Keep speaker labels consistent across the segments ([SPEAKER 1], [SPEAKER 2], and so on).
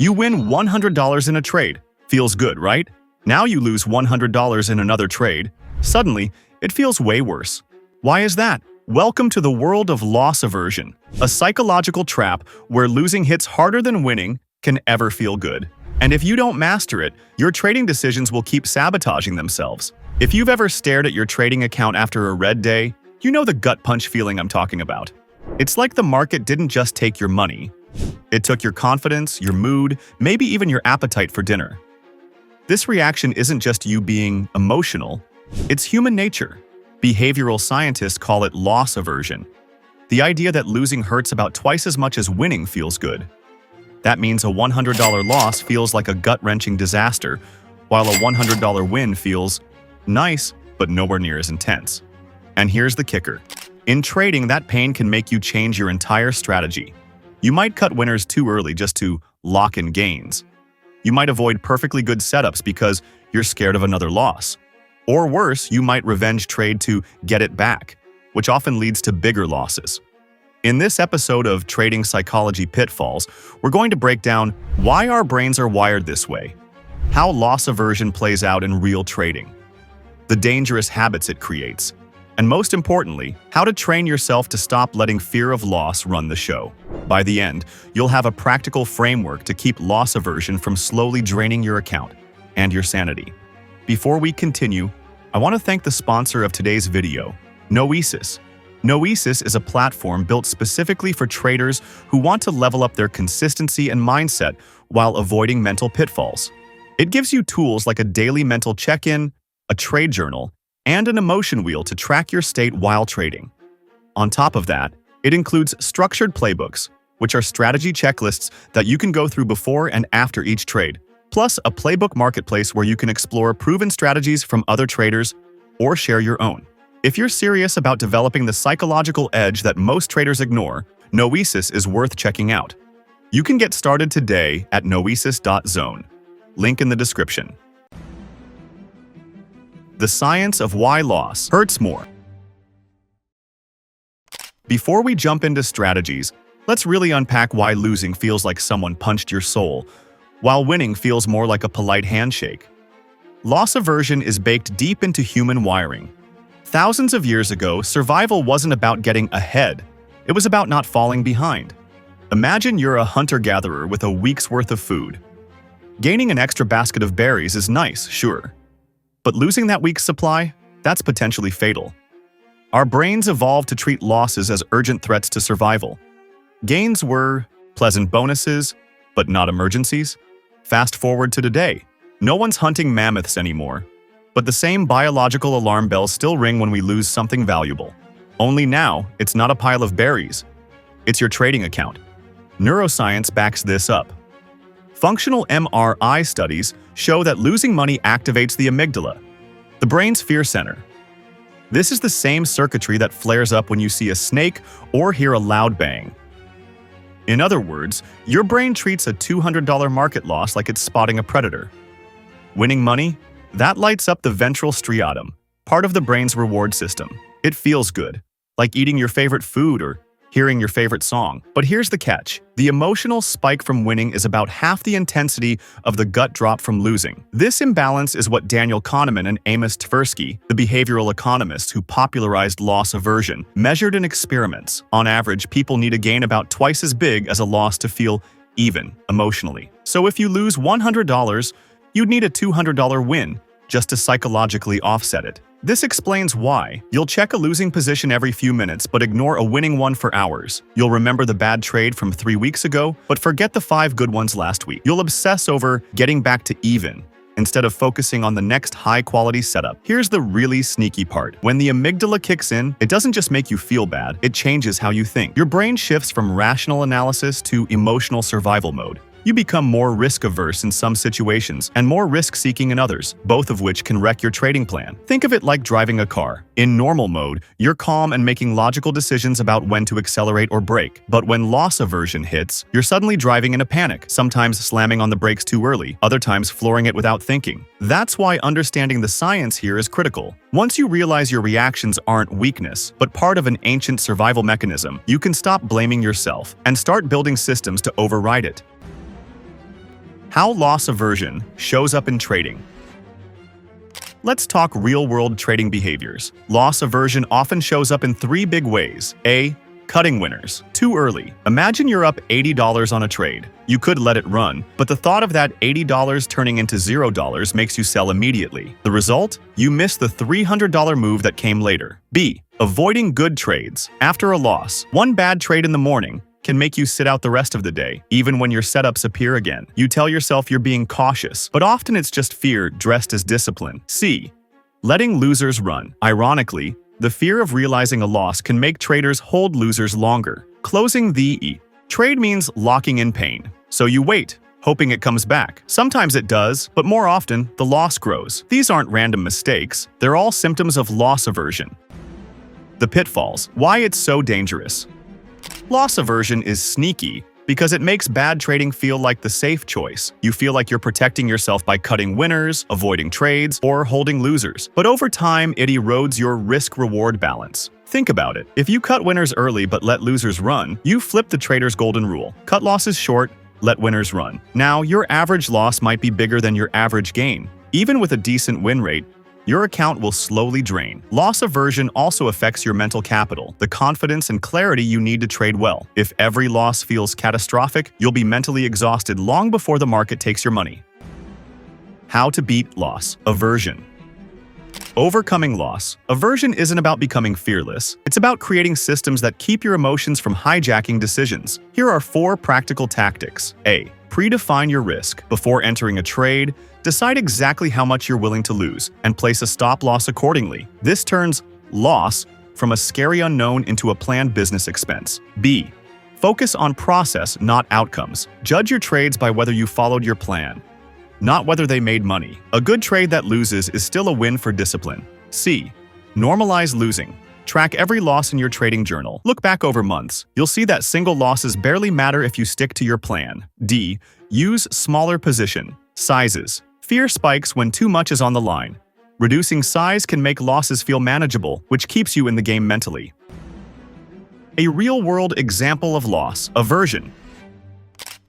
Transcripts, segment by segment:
[SPEAKER 1] You win $100 in a trade. Feels good, right? Now you lose $100 in another trade. Suddenly, it feels way worse. Why is that? Welcome to the world of loss aversion, a psychological trap where losing hits harder than winning can ever feel good. And if you don't master it, your trading decisions will keep sabotaging themselves. If you've ever stared at your trading account after a red day, you know the gut punch feeling I'm talking about. It's like the market didn't just take your money. It took your confidence, your mood, maybe even your appetite for dinner. This reaction isn't just you being emotional, it's human nature. Behavioral scientists call it loss aversion. The idea that losing hurts about twice as much as winning feels good. That means a $100 loss feels like a gut-wrenching disaster, while a $100 win feels nice, but nowhere near as intense. And here's the kicker. In trading, that pain can make you change your entire strategy. You might cut winners too early just to lock in gains. You might avoid perfectly good setups because you're scared of another loss. Or worse, you might revenge trade to get it back, which often leads to bigger losses. In this episode of Trading Psychology Pitfalls, we're going to break down why our brains are wired this way, how loss aversion plays out in real trading, the dangerous habits it creates, and most importantly, how to train yourself to stop letting fear of loss run the show. By the end, you'll have a practical framework to keep loss aversion from slowly draining your account and your sanity. Before we continue, I want to thank the sponsor of today's video, Noesis. Noesis is a platform built specifically for traders who want to level up their consistency and mindset while avoiding mental pitfalls. It gives you tools like a daily mental check-in, a trade journal, and an emotion wheel to track your state while trading. On top of that, it includes structured playbooks, which are strategy checklists that you can go through before and after each trade, plus a playbook marketplace where you can explore proven strategies from other traders or share your own. If you're serious about developing the psychological edge that most traders ignore, Noesis is worth checking out. You can get started today at noesis.zone. Link in the description. The science of why loss hurts more. Before we jump into strategies, let's really unpack why losing feels like someone punched your soul, while winning feels more like a polite handshake. Loss aversion is baked deep into human wiring. Thousands of years ago, survival wasn't about getting ahead. It was about not falling behind. Imagine you're a hunter-gatherer with a week's worth of food. Gaining an extra basket of berries is nice, sure. But losing that week's supply? That's potentially fatal. Our brains evolved to treat losses as urgent threats to survival. Gains were pleasant bonuses, but not emergencies. Fast forward to today. No one's hunting mammoths anymore. But the same biological alarm bells still ring when we lose something valuable. Only now, it's not a pile of berries. It's your trading account. Neuroscience backs this up. Functional MRI studies show that losing money activates the amygdala, the brain's fear center. This is the same circuitry that flares up when you see a snake or hear a loud bang. In other words, your brain treats a $200 market loss like it's spotting a predator. Winning money? That lights up the ventral striatum, part of the brain's reward system. It feels good, like eating your favorite food or hearing your favorite song. But here's the catch. The emotional spike from winning is about half the intensity of the gut drop from losing. This imbalance is what Daniel Kahneman and Amos Tversky, the behavioral economists who popularized loss aversion, measured in experiments. On average, people need a gain about twice as big as a loss to feel even emotionally. So if you lose $100, you'd need a $200 win just to psychologically offset it. This explains why. You'll check a losing position every few minutes but ignore a winning one for hours. You'll remember the bad trade from 3 weeks ago but forget the 5 good ones last week. You'll obsess over getting back to even instead of focusing on the next high-quality setup. Here's the really sneaky part. When the amygdala kicks in, it doesn't just make you feel bad, it changes how you think. Your brain shifts from rational analysis to emotional survival mode. You become more risk-averse in some situations and more risk-seeking in others, both of which can wreck your trading plan. Think of it like driving a car. In normal mode, you're calm and making logical decisions about when to accelerate or brake. But when loss aversion hits, you're suddenly driving in a panic, sometimes slamming on the brakes too early, other times flooring it without thinking. That's why understanding the science here is critical. Once you realize your reactions aren't weakness, but part of an ancient survival mechanism, you can stop blaming yourself and start building systems to override it. How loss aversion shows up in trading. Let's talk real-world trading behaviors. Loss aversion often shows up in three big ways. A. Cutting winners. Too early. Imagine you're up $80 on a trade. You could let it run, but the thought of that $80 turning into $0 makes you sell immediately. The result? You miss the $300 move that came later. B. Avoiding good trades. After a loss, one bad trade in the morning can make you sit out the rest of the day, even when your setups appear again. You tell yourself you're being cautious, but often it's just fear dressed as discipline. C. Letting losers run. Ironically, the fear of realizing a loss can make traders hold losers longer. Closing the trade means locking in pain. So you wait, hoping it comes back. Sometimes it does, but more often, the loss grows. These aren't random mistakes. They're all symptoms of loss aversion. The pitfalls. Why it's so dangerous. Loss aversion is sneaky because it makes bad trading feel like the safe choice. You feel like you're protecting yourself by cutting winners, avoiding trades, or holding losers. But over time, it erodes your risk-reward balance. Think about it. If you cut winners early but let losers run, you flip the trader's golden rule. Cut losses short, let winners run. Now, your average loss might be bigger than your average gain. Even with a decent win rate, your account will slowly drain. Loss aversion also affects your mental capital, the confidence and clarity you need to trade well. If every loss feels catastrophic, you'll be mentally exhausted long before the market takes your money. How to beat loss aversion. Overcoming loss aversion isn't about becoming fearless. It's about creating systems that keep your emotions from hijacking decisions. Here are 4 practical tactics. A. Predefine your risk. Before entering a trade, decide exactly how much you're willing to lose and place a stop loss accordingly. This turns loss from a scary unknown into a planned business expense. B. Focus on process, not outcomes. Judge your trades by whether you followed your plan, not whether they made money. A good trade that loses is still a win for discipline. C. Normalize losing. Track every loss in your trading journal. Look back over months. You'll see that single losses barely matter if you stick to your plan. D. Use smaller position sizes. Fear spikes when too much is on the line. Reducing size can make losses feel manageable, which keeps you in the game mentally. A real-world example of loss aversion.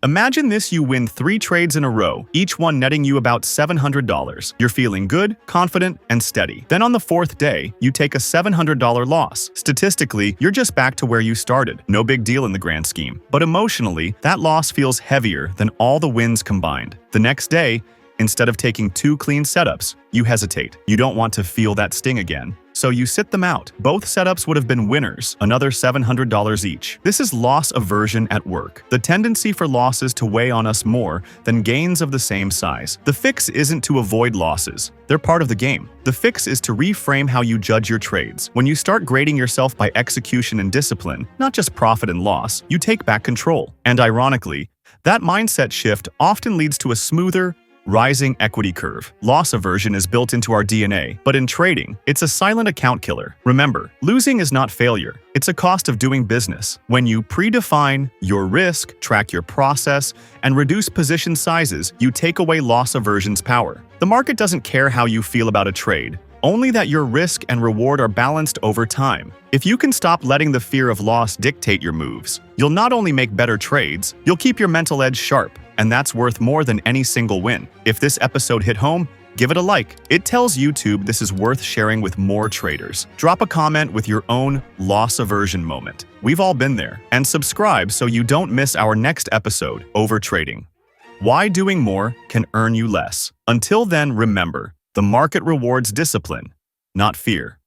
[SPEAKER 1] Imagine this: you win 3 trades in a row, each one netting you about $700. You're feeling good, confident, and steady. Then on the 4th day, you take a $700 loss. Statistically, you're just back to where you started. No big deal in the grand scheme. But emotionally, that loss feels heavier than all the wins combined. The next day, instead of taking 2 clean setups, you hesitate. You don't want to feel that sting again, so you sit them out. Both setups would have been winners, another $700 each. This is loss aversion at work. The tendency for losses to weigh on us more than gains of the same size. The fix isn't to avoid losses. They're part of the game. The fix is to reframe how you judge your trades. When you start grading yourself by execution and discipline, not just profit and loss, you take back control. And ironically, that mindset shift often leads to a smoother, rising equity curve. Loss aversion is built into our DNA, but in trading, it's a silent account killer. Remember, losing is not failure. It's a cost of doing business. When you predefine your risk, track your process, and reduce position sizes, you take away loss aversion's power. The market doesn't care how you feel about a trade, only that your risk and reward are balanced over time. If you can stop letting the fear of loss dictate your moves, you'll not only make better trades, you'll keep your mental edge sharp, and that's worth more than any single win. If this episode hit home, give it a like. It tells YouTube this is worth sharing with more traders. Drop a comment with your own loss aversion moment. We've all been there. And subscribe so you don't miss our next episode, Over Trading. Why doing more can earn you less. Until then, remember, the market rewards discipline, not fear.